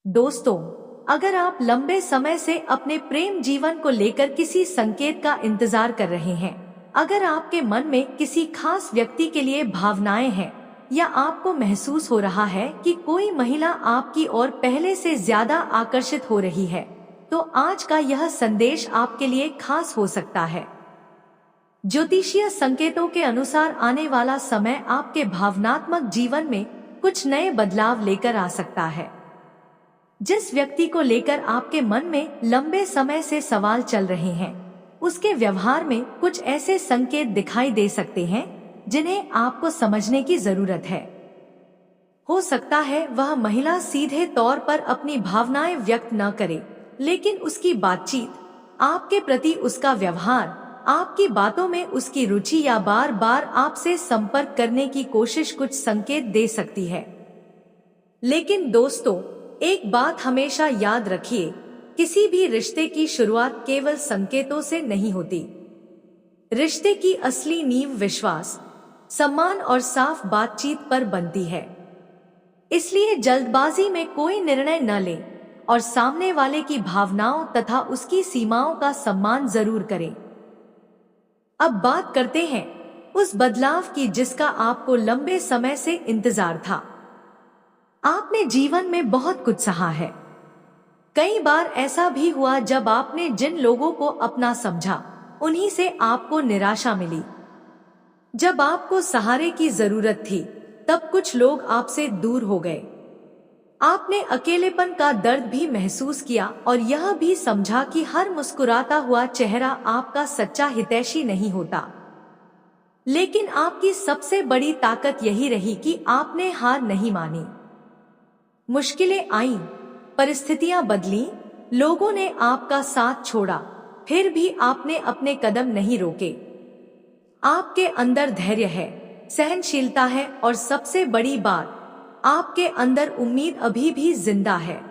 दोस्तों, अगर आप लंबे समय से अपने प्रेम जीवन को लेकर किसी संकेत का इंतजार कर रहे हैं, अगर आपके मन में किसी खास व्यक्ति के लिए भावनाएं हैं, या आपको महसूस हो रहा है कि कोई महिला आपकी ओर पहले से ज्यादा आकर्षित हो रही है, तो आज का यह संदेश आपके लिए खास हो सकता है। ज्योतिषीय संकेतों के अनुसार आने वाला समय आपके भावनात्मक जीवन में कुछ नए बदलाव लेकर आ सकता है। जिस व्यक्ति को लेकर आपके मन में लंबे समय से सवाल चल रहे हैं, उसके व्यवहार में कुछ ऐसे संकेत दिखाई दे सकते हैं जिन्हें आपको समझने की जरूरत है। हो सकता है वह महिला सीधे तौर पर अपनी भावनाएं व्यक्त न करे, लेकिन उसकी बातचीत, आपके प्रति उसका व्यवहार, आपकी बातों में उसकी रुचि या बार बार आपसे संपर्क करने की कोशिश कुछ संकेत दे सकती है। लेकिन दोस्तों, एक बात हमेशा याद रखिए, किसी भी रिश्ते की शुरुआत केवल संकेतों से नहीं होती। रिश्ते की असली नींव विश्वास, सम्मान और साफ बातचीत पर बनती है। इसलिए जल्दबाजी में कोई निर्णय न लें और सामने वाले की भावनाओं तथा उसकी सीमाओं का सम्मान जरूर करें। अब बात करते हैं उस बदलाव की जिसका आपको लंबे समय से इंतजार था। आपने जीवन में बहुत कुछ सहा है। कई बार ऐसा भी हुआ जब आपने जिन लोगों को अपना समझा, उन्हीं से आपको निराशा मिली। जब आपको सहारे की जरूरत थी, तब कुछ लोग आपसे दूर हो गए। आपने अकेलेपन का दर्द भी महसूस किया और यह भी समझा कि हर मुस्कुराता हुआ चेहरा आपका सच्चा हितैषी नहीं होता। लेकिन आपकी सबसे बड़ी ताकत यही रही कि आपने हार नहीं मानी। मुश्किलें आईं, परिस्थितियां बदलीं, लोगों ने आपका साथ छोड़ा, फिर भी आपने अपने कदम नहीं रोके। आपके अंदर धैर्य है, सहनशीलता है और सबसे बड़ी बात, आपके अंदर उम्मीद अभी भी जिंदा है।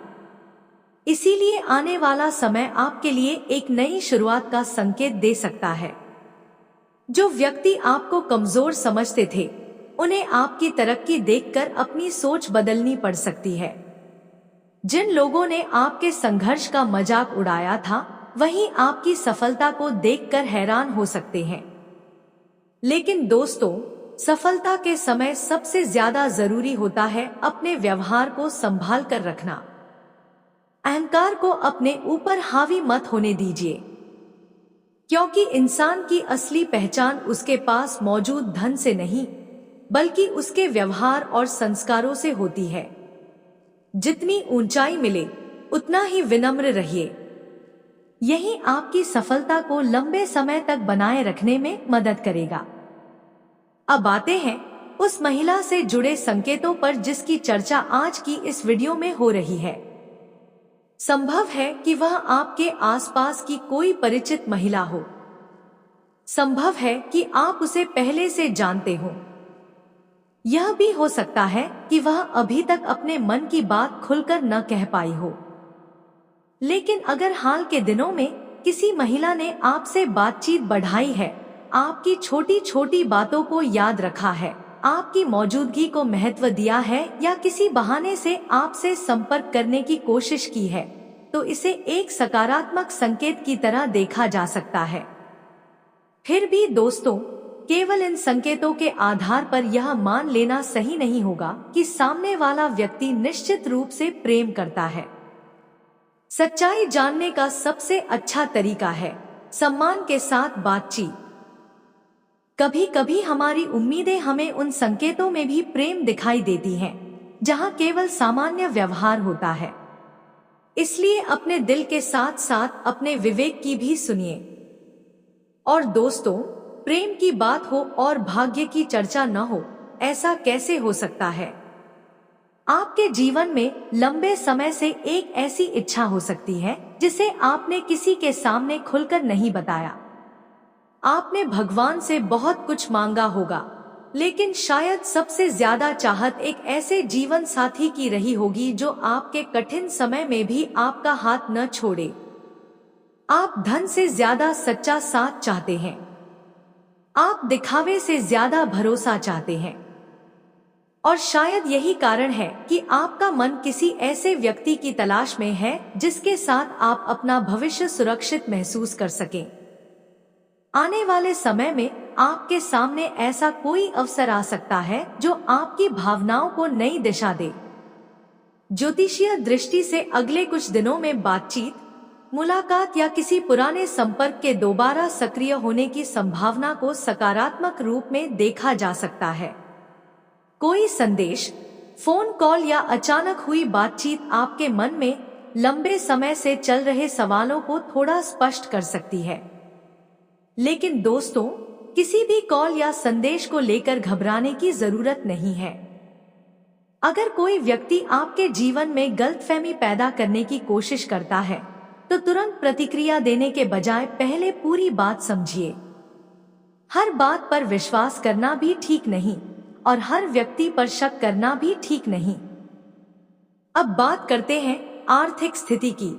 इसीलिए आने वाला समय आपके लिए एक नई शुरुआत का संकेत दे सकता है। जो व्यक्ति आपको कमजोर समझते थे, उन्हें आपकी तरक्की देखकर अपनी सोच बदलनी पड़ सकती है। जिन लोगों ने आपके संघर्ष का मजाक उड़ाया था, वही आपकी सफलता को देखकर हैरान हो सकते हैं। लेकिन दोस्तों, सफलता के समय सबसे ज्यादा जरूरी होता है अपने व्यवहार को संभाल कर रखना। अहंकार को अपने ऊपर हावी मत होने दीजिए, क्योंकि इंसान की असली पहचान उसके पास मौजूद धन से नहीं, बल्कि उसके व्यवहार और संस्कारों से होती है। जितनी ऊंचाई मिले, उतना ही विनम्र रहिए। यही आपकी सफलता को लंबे समय तक बनाए रखने में मदद करेगा। अब आते हैं उस महिला से जुड़े संकेतों पर जिसकी चर्चा आज की इस वीडियो में हो रही है। संभव है कि वह आपके आसपास की कोई परिचित महिला हो। संभव है कि आप उसे पहले से जानते हो। यह भी हो सकता है कि वह अभी तक अपने मन की बात खुलकर न कह पाई हो। लेकिन अगर हाल के दिनों में किसी महिला ने आपसे बातचीत बढ़ाई है, आपकी छोटी छोटी बातों को याद रखा है, आपकी मौजूदगी को महत्व दिया है या किसी बहाने से आपसे संपर्क करने की कोशिश की है, तो इसे एक सकारात्मक संकेत की तरह देखा जा सकता है। फिर भी दोस्तों, केवल इन संकेतों के आधार पर यह मान लेना सही नहीं होगा कि सामने वाला व्यक्ति निश्चित रूप से प्रेम करता है। सच्चाई जानने का सबसे अच्छा तरीका है सम्मान के साथ बातचीत। कभी कभी हमारी उम्मीदें हमें उन संकेतों में भी प्रेम दिखाई देती हैं, जहां केवल सामान्य व्यवहार होता है। इसलिए अपने दिल के साथ साथ अपने विवेक की भी सुनिए। और दोस्तों, प्रेम की बात हो और भाग्य की चर्चा न हो, ऐसा कैसे हो सकता है? आपके जीवन में लंबे समय से एक ऐसी इच्छा हो सकती है जिसे आपने किसी के सामने खुलकर नहीं बताया। आपने भगवान से बहुत कुछ मांगा होगा, लेकिन शायद सबसे ज्यादा चाहत एक ऐसे जीवन साथी की रही होगी जो आपके कठिन समय में भी आपका हाथ न छोड़े। आप धन से ज्यादा सच्चा साथ चाहते हैं। आप दिखावे से ज्यादा भरोसा चाहते हैं। और शायद यही कारण है कि आपका मन किसी ऐसे व्यक्ति की तलाश में है जिसके साथ आप अपना भविष्य सुरक्षित महसूस कर सकें। आने वाले समय में आपके सामने ऐसा कोई अवसर आ सकता है जो आपकी भावनाओं को नई दिशा दे। ज्योतिषीय दृष्टि से अगले कुछ दिनों में बातचीत, मुलाकात या किसी पुराने संपर्क के दोबारा सक्रिय होने की संभावना को सकारात्मक रूप में देखा जा सकता है। कोई संदेश, फोन कॉल या अचानक हुई बातचीत आपके मन में लंबे समय से चल रहे सवालों को थोड़ा स्पष्ट कर सकती है। लेकिन दोस्तों, किसी भी कॉल या संदेश को लेकर घबराने की जरूरत नहीं है। अगर कोई व्यक्ति आपके जीवन में गलतफहमी पैदा करने की कोशिश करता है तो तुरंत प्रतिक्रिया देने के बजाय पहले पूरी बात समझिए। हर बात पर विश्वास करना भी ठीक नहीं और हर व्यक्ति पर शक करना भी ठीक नहीं। अब बात करते हैं आर्थिक स्थिति की।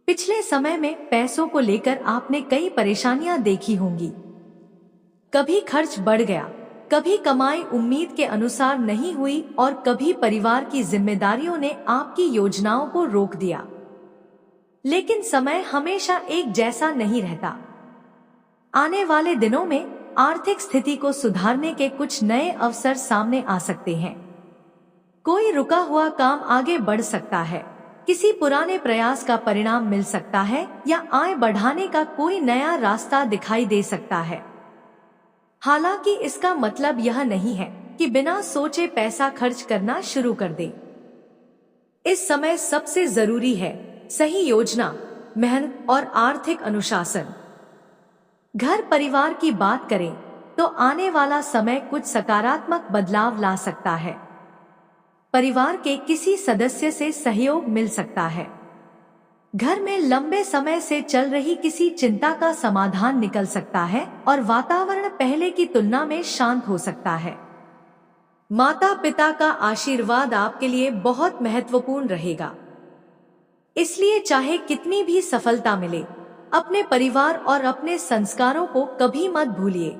पिछले समय में पैसों को लेकर आपने कई परेशानियां देखी होंगी। कभी खर्च बढ़ गया, कभी कमाई उम्मीद के अनुसार नहीं हुई और कभी परिवार की जिम्मेदारियों ने आपकी योजनाओं को रोक दिया। लेकिन समय हमेशा एक जैसा नहीं रहता। आने वाले दिनों में आर्थिक स्थिति को सुधारने के कुछ नए अवसर सामने आ सकते हैं। कोई रुका हुआ काम आगे बढ़ सकता है, किसी पुराने प्रयास का परिणाम मिल सकता है या आय बढ़ाने का कोई नया रास्ता दिखाई दे सकता है। हालांकि इसका मतलब यह नहीं है कि बिना सोचे पैसा खर्च करना शुरू कर दें। इस समय सबसे जरूरी है सही योजना, मेहनत और आर्थिक अनुशासन। घर परिवार की बात करें तो आने वाला समय कुछ सकारात्मक बदलाव ला सकता है। परिवार के किसी सदस्य से सहयोग मिल सकता है। घर में लंबे समय से चल रही किसी चिंता का समाधान निकल सकता है और वातावरण पहले की तुलना में शांत हो सकता है। माता पिता का आशीर्वाद आपके लिए बहुत महत्वपूर्ण रहेगा। इसलिए चाहे कितनी भी सफलता मिले, अपने परिवार और अपने संस्कारों को कभी मत भूलिए।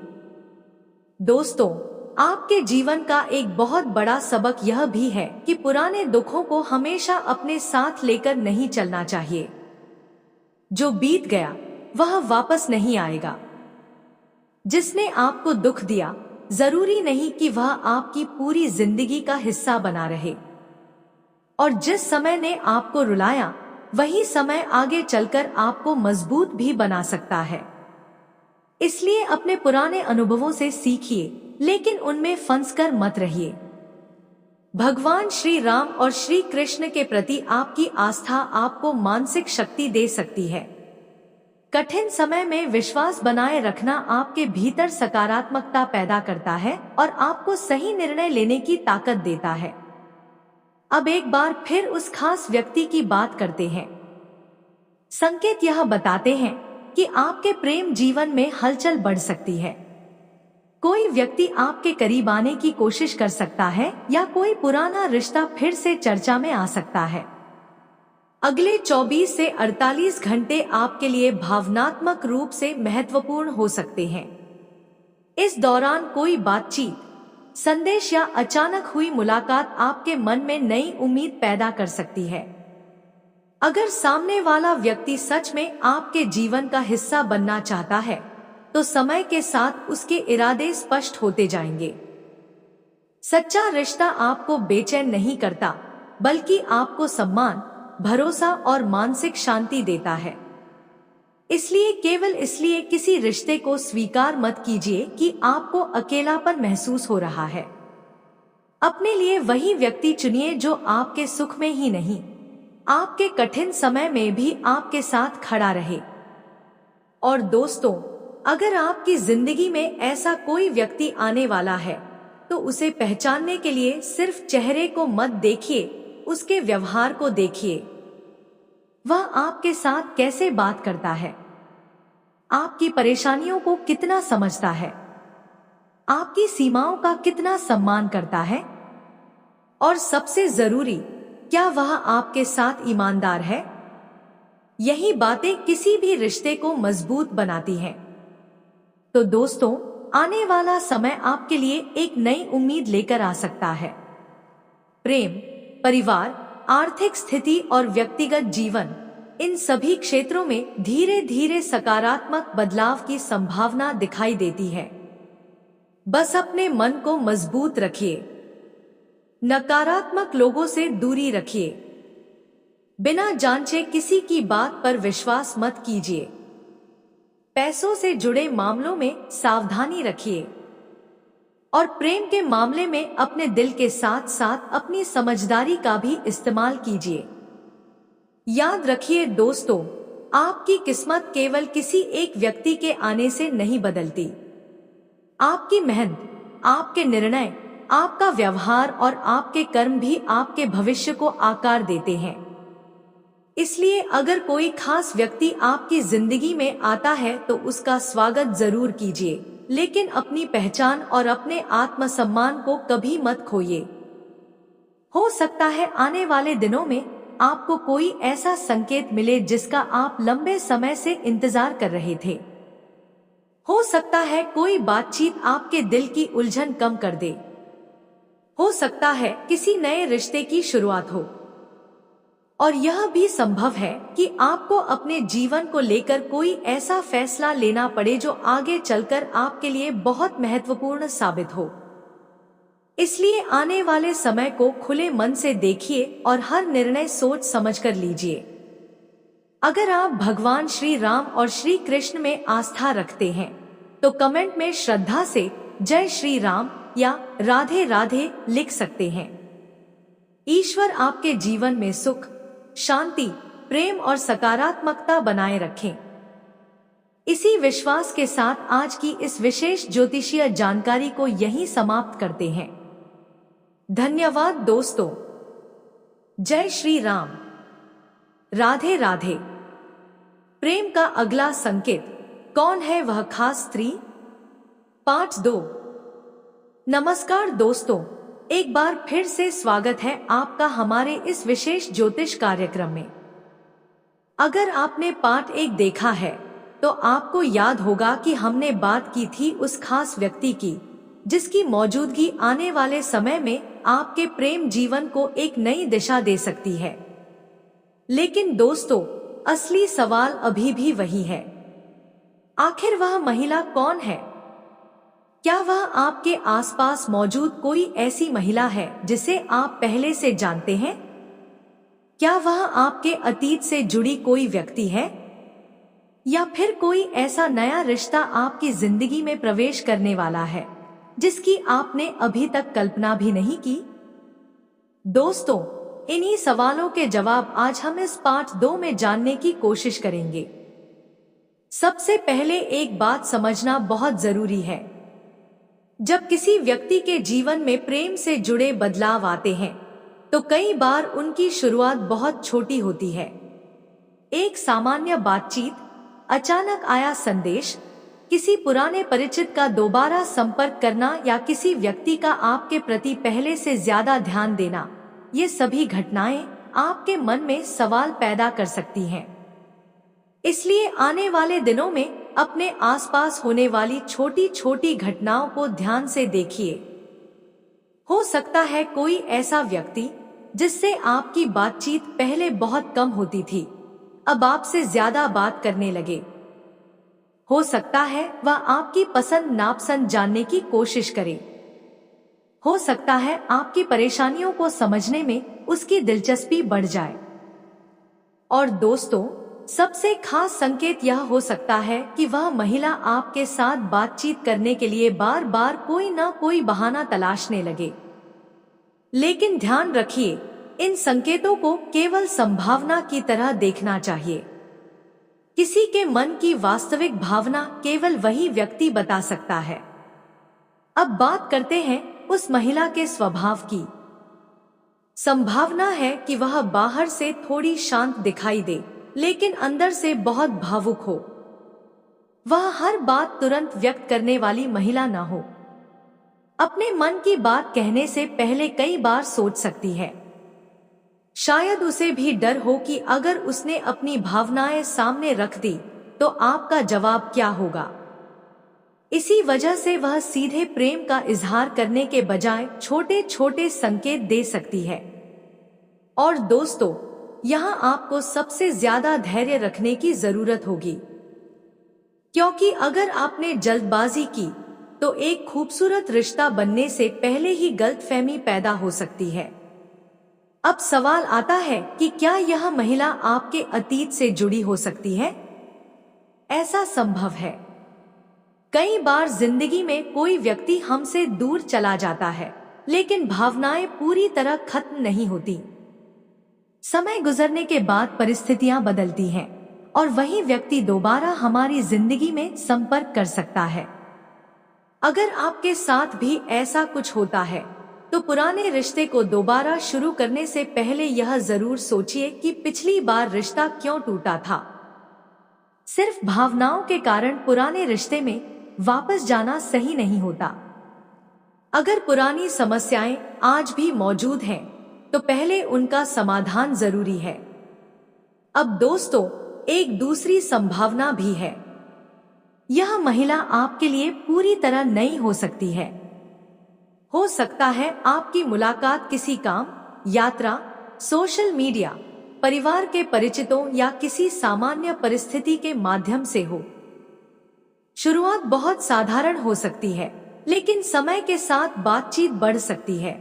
दोस्तों, आपके जीवन का एक बहुत बड़ा सबक यह भी है कि पुराने दुखों को हमेशा अपने साथ लेकर नहीं चलना चाहिए। जो बीत गया वह वापस नहीं आएगा। जिसने आपको दुख दिया, जरूरी नहीं कि वह आपकी पूरी जिंदगी का हिस्सा बना रहे। और जिस समय ने आपको रुलाया, वही समय आगे चलकर आपको मजबूत भी बना सकता है। इसलिए अपने पुराने अनुभवों से सीखिए, लेकिन उनमें फंसकर मत रहिए। भगवान श्री राम और श्री कृष्ण के प्रति आपकी आस्था आपको मानसिक शक्ति दे सकती है। कठिन समय में विश्वास बनाए रखना आपके भीतर सकारात्मकता पैदा करता है और आपको सही निर्णय लेने की ताकत देता है। अब एक बार फिर उस खास व्यक्ति की बात करते हैं। संकेत यह बताते हैं कि आपके प्रेम जीवन में हलचल बढ़ सकती है। कोई व्यक्ति आपके करीब आने की कोशिश कर सकता है या कोई पुराना रिश्ता फिर से चर्चा में आ सकता है। अगले 24 से 48 घंटे आपके लिए भावनात्मक रूप से महत्वपूर्ण हो सकते हैं। इस दौरान कोई बातचीत, संदेश या अचानक हुई मुलाकात आपके मन में नई उम्मीद पैदा कर सकती है। अगर सामने वाला व्यक्ति सच में आपके जीवन का हिस्सा बनना चाहता है तो समय के साथ उसके इरादे स्पष्ट होते जाएंगे। सच्चा रिश्ता आपको बेचैन नहीं करता, बल्कि आपको सम्मान, भरोसा और मानसिक शांति देता है। इसलिए केवल इसलिए किसी रिश्ते को स्वीकार मत कीजिए कि आपको अकेलापन महसूस हो रहा है। अपने लिए वही व्यक्ति चुनिए जो आपके सुख में ही नहीं, आपके कठिन समय में भी आपके साथ खड़ा रहे। और दोस्तों, अगर आपकी जिंदगी में ऐसा कोई व्यक्ति आने वाला है तो उसे पहचानने के लिए सिर्फ चेहरे को मत देखिए, उसके व्यवहार को देखिए। वह आपके साथ कैसे बात करता है, आपकी परेशानियों को कितना समझता है, आपकी सीमाओं का कितना सम्मान करता है और सबसे जरूरी, क्या वह आपके साथ ईमानदार है। यही बातें किसी भी रिश्ते को मजबूत बनाती हैं। तो दोस्तों, आने वाला समय आपके लिए एक नई उम्मीद लेकर आ सकता है। प्रेम, परिवार, आर्थिक स्थिति और व्यक्तिगत जीवन, इन सभी क्षेत्रों में धीरे धीरे सकारात्मक बदलाव की संभावना दिखाई देती है। बस अपने मन को मजबूत रखिए, नकारात्मक लोगों से दूरी रखिए, बिना जांचे किसी की बात पर विश्वास मत कीजिए, पैसों से जुड़े मामलों में सावधानी रखिए और प्रेम के मामले में अपने दिल के साथ साथ अपनी समझदारी का भी इस्तेमाल कीजिए। याद रखिए दोस्तों, आपकी किस्मत केवल किसी एक व्यक्ति के आने से नहीं बदलती। आपकी मेहनत, आपके निर्णय, आपका व्यवहार और आपके कर्म भी आपके भविष्य को आकार देते हैं। इसलिए अगर कोई खास व्यक्ति आपकी जिंदगी में आता है तो उसका स्वागत जरूर कीजिए, लेकिन अपनी पहचान और अपने आत्मसम्मान को कभी मत खोइए। हो सकता है आने वाले दिनों में आपको कोई ऐसा संकेत मिले जिसका आप लंबे समय से इंतजार कर रहे थे। हो सकता है कोई बातचीत आपके दिल की उलझन कम कर दे। हो सकता है किसी नए रिश्ते की शुरुआत हो। और यह भी संभव है कि आपको अपने जीवन को लेकर कोई ऐसा फैसला लेना पड़े जो आगे चलकर आपके लिए बहुत महत्वपूर्ण साबित हो। इसलिए आने वाले समय को खुले मन से देखिए और हर निर्णय सोच समझकर लीजिए। अगर आप भगवान श्री राम और श्री कृष्ण में आस्था रखते हैं तो कमेंट में श्रद्धा से जय श्री राम या राधे राधे लिख सकते हैं। ईश्वर आपके जीवन में सुख, शांति, प्रेम और सकारात्मकता बनाए रखें। इसी विश्वास के साथ आज की इस विशेष ज्योतिषीय जानकारी को यहीं समाप्त करते हैं। धन्यवाद दोस्तों। जय श्री राम, राधे राधे। प्रेम का अगला संकेत, कौन है वह खास स्त्री? पार्ट 2। नमस्कार दोस्तों, एक बार फिर से स्वागत है आपका हमारे इस विशेष ज्योतिष कार्यक्रम में। अगर आपने पार्ट 1 देखा है तो आपको याद होगा कि हमने बात की थी उस खास व्यक्ति की जिसकी मौजूदगी आने वाले समय में आपके प्रेम जीवन को एक नई दिशा दे सकती है। लेकिन दोस्तों, असली सवाल अभी भी वही है, आखिर वह महिला कौन है? क्या वह आपके आसपास मौजूद कोई ऐसी महिला है जिसे आप पहले से जानते हैं? क्या वह आपके अतीत से जुड़ी कोई व्यक्ति है या फिर कोई ऐसा नया रिश्ता आपकी जिंदगी में प्रवेश करने वाला है जिसकी आपने अभी तक कल्पना भी नहीं की? दोस्तों, इन्हीं सवालों के जवाब आज हम इस पार्ट 2 में जानने की कोशिश करेंगे। सबसे पहले एक बात समझना बहुत जरूरी है। जब किसी व्यक्ति के जीवन में प्रेम से जुड़े बदलाव आते हैं तो कई बार उनकी शुरुआत बहुत छोटी होती है। एक सामान्य बातचीत, अचानक आया संदेश, किसी पुराने परिचित का दोबारा संपर्क करना या किसी व्यक्ति का आपके प्रति पहले से ज्यादा ध्यान देना, ये सभी घटनाएं आपके मन में सवाल पैदा कर सकती हैं। इसलिए आने वाले दिनों में अपने आसपास होने वाली छोटी छोटी घटनाओं को ध्यान से देखिए। हो सकता है कोई ऐसा व्यक्ति जिससे आपकी बातचीत पहले बहुत कम होती थी, अब आपसे ज्यादा बात करने लगे। हो सकता है वह आपकी पसंद नापसंद जानने की कोशिश करे। हो सकता है आपकी परेशानियों को समझने में उसकी दिलचस्पी बढ़ जाए। और दोस्तों, सबसे खास संकेत यह हो सकता है कि वह महिला आपके साथ बातचीत करने के लिए बार बार कोई ना कोई बहाना तलाशने लगे। लेकिन ध्यान रखिए, इन संकेतों को केवल संभावना की तरह देखना चाहिए। किसी के मन की वास्तविक भावना केवल वही व्यक्ति बता सकता है। अब बात करते हैं उस महिला के स्वभाव की। संभावना है कि वह बाहर से थोड़ी शांत दिखाई दे, लेकिन अंदर से बहुत भावुक हो। वह हर बात तुरंत व्यक्त करने वाली महिला ना हो। अपने मन की बात कहने से पहले कई बार सोच सकती है। शायद उसे भी डर हो कि अगर उसने अपनी भावनाएं सामने रख दी तो आपका जवाब क्या होगा। इसी वजह से वह सीधे प्रेम का इजहार करने के बजाय छोटे छोटे संकेत दे सकती है। और दोस्तों, यहाँ आपको सबसे ज्यादा धैर्य रखने की जरूरत होगी, क्योंकि अगर आपने जल्दबाजी की तो एक खूबसूरत रिश्ता बनने से पहले ही गलतफहमी पैदा हो सकती है। अब सवाल आता है कि क्या यह महिला आपके अतीत से जुड़ी हो सकती है? ऐसा संभव है। कई बार जिंदगी में कोई व्यक्ति हमसे दूर चला जाता है, लेकिन भावनाएं पूरी तरह खत्म नहीं होती। समय गुजरने के बाद परिस्थितियां बदलती हैं और वही व्यक्ति दोबारा हमारी जिंदगी में संपर्क कर सकता है। अगर आपके साथ भी ऐसा कुछ होता है तो पुराने रिश्ते को दोबारा शुरू करने से पहले यह जरूर सोचिए कि पिछली बार रिश्ता क्यों टूटा था। सिर्फ भावनाओं के कारण पुराने रिश्ते में वापस जाना सही नहीं होता। अगर पुरानी समस्याएं आज भी मौजूद हैं, तो पहले उनका समाधान जरूरी है। अब दोस्तों, एक दूसरी संभावना भी है। यह महिला आपके लिए पूरी तरह नई हो सकती है। हो सकता है आपकी मुलाकात किसी काम, यात्रा, सोशल मीडिया, परिवार के परिचितों या किसी सामान्य परिस्थिति के माध्यम से हो। शुरुआत बहुत साधारण हो सकती है, लेकिन समय के साथ बातचीत बढ़ सकती है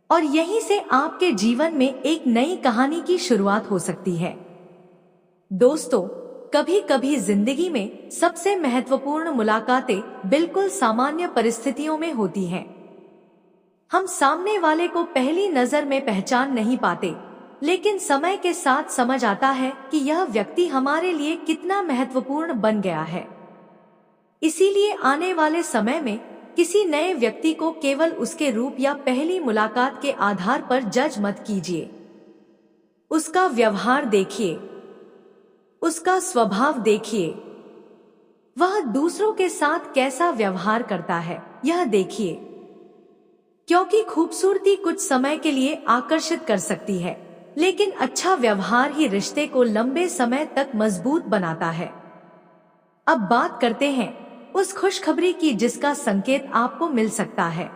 और यहीं से आपके जीवन में एक नई कहानी की शुरुआत हो सकती है। दोस्तों, कभी कभी जिंदगी में सबसे महत्वपूर्ण मुलाकातें बिल्कुल सामान्य परिस्थितियों में होती हैं। हम सामने वाले को पहली नजर में पहचान नहीं पाते, लेकिन समय के साथ समझ आता है कि यह व्यक्ति हमारे लिए कितना महत्वपूर्ण बन गया है। इसीलिए आने वाले समय में किसी नए व्यक्ति को केवल उसके रूप या पहली मुलाकात के आधार पर जज मत कीजिए। उसका व्यवहार देखिए, उसका स्वभाव देखिए, वह दूसरों के साथ कैसा व्यवहार करता है यह देखिए, क्योंकि खूबसूरती कुछ समय के लिए आकर्षित कर सकती है, लेकिन अच्छा व्यवहार ही रिश्ते को लंबे समय तक मजबूत बनाता है। अब बात करते हैं उस खुशखबरी की जिसका संकेत आपको मिल सकता है।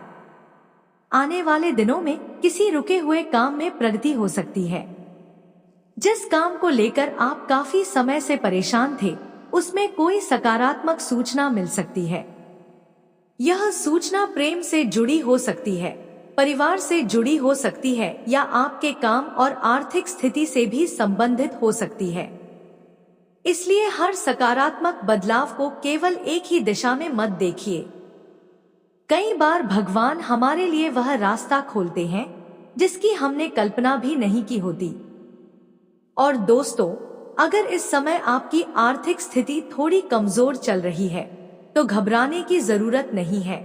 आने वाले दिनों में किसी रुके हुए काम में प्रगति हो सकती है। जिस काम को लेकर आप काफी समय से परेशान थे, उसमें कोई सकारात्मक सूचना मिल सकती है। यह सूचना प्रेम से जुड़ी हो सकती है, परिवार से जुड़ी हो सकती है या आपके काम और आर्थिक स्थिति से भी संबंधित हो सकती है। इसलिए हर सकारात्मक बदलाव को केवल एक ही दिशा में मत देखिए। कई बार भगवान हमारे लिए वह रास्ता खोलते हैं जिसकी हमने कल्पना भी नहीं की होती। और दोस्तों, अगर इस समय आपकी आर्थिक स्थिति थोड़ी कमजोर चल रही है तो घबराने की जरूरत नहीं है।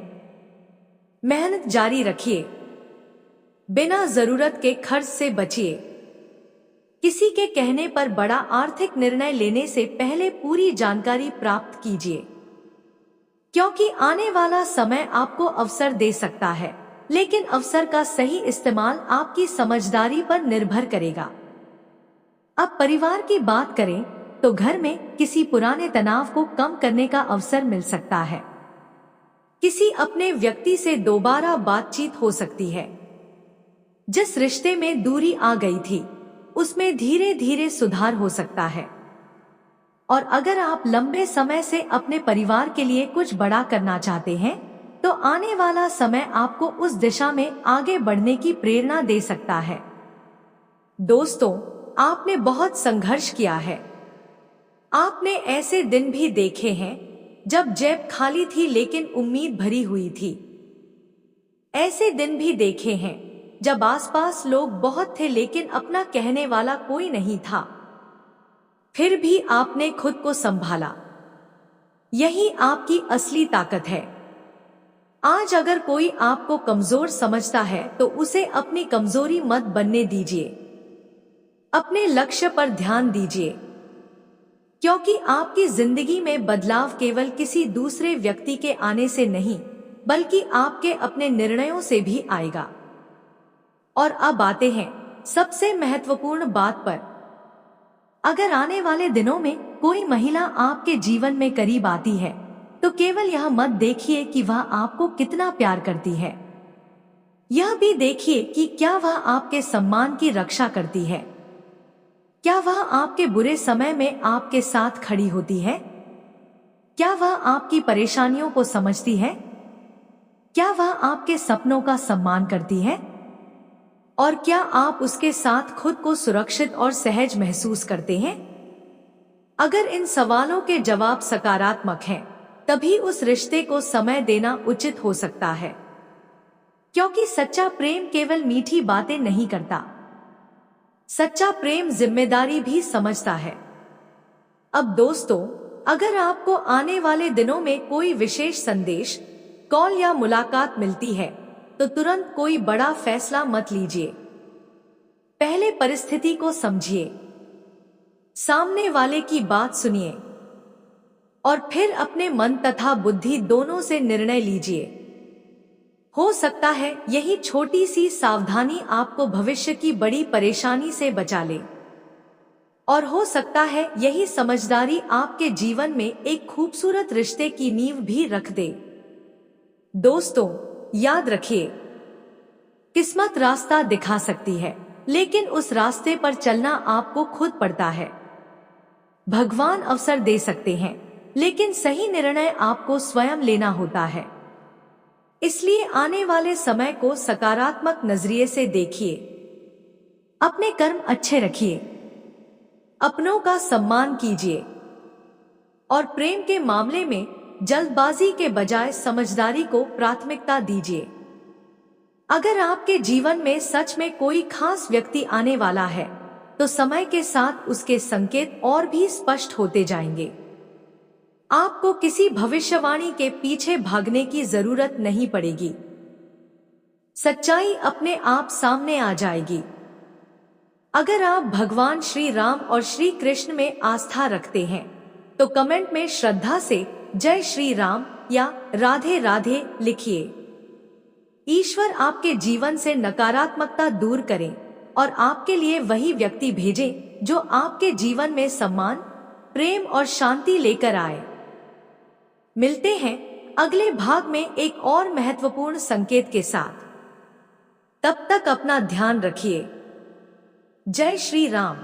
मेहनत जारी रखिए, बिना जरूरत के खर्च से बचिए। किसी के कहने पर बड़ा आर्थिक निर्णय लेने से पहले पूरी जानकारी प्राप्त कीजिए, क्योंकि आने वाला समय आपको अवसर दे सकता है, लेकिन अवसर का सही इस्तेमाल आपकी समझदारी पर निर्भर करेगा। अब परिवार की बात करें तो घर में किसी पुराने तनाव को कम करने का अवसर मिल सकता है। किसी अपने व्यक्ति से दोबारा बातचीत हो सकती है। जिस रिश्ते में दूरी आ गई थी, उसमें धीरे धीरे सुधार हो सकता है। और अगर आप लंबे समय से अपने परिवार के लिए कुछ बड़ा करना चाहते हैं, तो आने वाला समय आपको उस दिशा में आगे बढ़ने की प्रेरणा दे सकता है। दोस्तों, आपने बहुत संघर्ष किया है। आपने ऐसे दिन भी देखे हैं जब जेब खाली थी लेकिन उम्मीद भरी हुई थी। ऐसे दिन भी देखे हैं जब आसपास लोग बहुत थे लेकिन अपना कहने वाला कोई नहीं था। फिर भी आपने खुद को संभाला। यही आपकी असली ताकत है। आज अगर कोई आपको कमजोर समझता है तो उसे अपनी कमजोरी मत बनने दीजिए। अपने लक्ष्य पर ध्यान दीजिए, क्योंकि आपकी जिंदगी में बदलाव केवल किसी दूसरे व्यक्ति के आने से नहीं, बल्कि आपके अपने निर्णयों से भी आएगा। और अब आते हैं सबसे महत्वपूर्ण बात पर। अगर आने वाले दिनों में कोई महिला आपके जीवन में करीब आती है, तो केवल यह मत देखिए कि वह आपको कितना प्यार करती है, यह भी देखिए कि क्या वह आपके सम्मान की रक्षा करती है। क्या वह आपके बुरे समय में आपके साथ खड़ी होती है? क्या वह आपकी परेशानियों को समझती है? क्या वह आपके सपनों का सम्मान करती है? और क्या आप उसके साथ खुद को सुरक्षित और सहज महसूस करते हैं? अगर इन सवालों के जवाब सकारात्मक हैं, तभी उस रिश्ते को समय देना उचित हो सकता है, क्योंकि सच्चा प्रेम केवल मीठी बातें नहीं करता, सच्चा प्रेम जिम्मेदारी भी समझता है। अब दोस्तों, अगर आपको आने वाले दिनों में कोई विशेष संदेश, कॉल या मुलाकात मिलती है, तो तुरंत कोई बड़ा फैसला मत लीजिए। पहले परिस्थिति को समझिए, सामने वाले की बात सुनिए और फिर अपने मन तथा बुद्धि दोनों से निर्णय लीजिए। हो सकता है यही छोटी सी सावधानी आपको भविष्य की बड़ी परेशानी से बचा ले, और हो सकता है यही समझदारी आपके जीवन में एक खूबसूरत रिश्ते की नींव भी रख दे। दोस्तों, याद रखिए, किस्मत रास्ता दिखा सकती है, लेकिन उस रास्ते पर चलना आपको खुद पड़ता है। भगवान अवसर दे सकते हैं, लेकिन सही निर्णय आपको स्वयं लेना होता है। इसलिए आने वाले समय को सकारात्मक नजरिए से देखिए, अपने कर्म अच्छे रखिए, अपनों का सम्मान कीजिए और प्रेम के मामले में जल्दबाजी के बजाय समझदारी को प्राथमिकता दीजिए। अगर आपके जीवन में सच में कोई खास व्यक्ति आने वाला है, तो समय के साथ उसके संकेत और भी स्पष्ट होते जाएंगे। आपको किसी भविष्यवाणी के पीछे भागने की जरूरत नहीं पड़ेगी, सच्चाई अपने आप सामने आ जाएगी। अगर आप भगवान श्री राम और श्री कृष्ण में आस्था रखते हैं, तो कमेंट में श्रद्धा से जय श्री राम या राधे राधे लिखिए। ईश्वर आपके जीवन से नकारात्मकता दूर करें और आपके लिए वही व्यक्ति भेजें जो आपके जीवन में सम्मान, प्रेम और शांति लेकर आए। मिलते हैं अगले भाग में एक और महत्वपूर्ण संकेत के साथ। तब तक अपना ध्यान रखिए। जय श्री राम।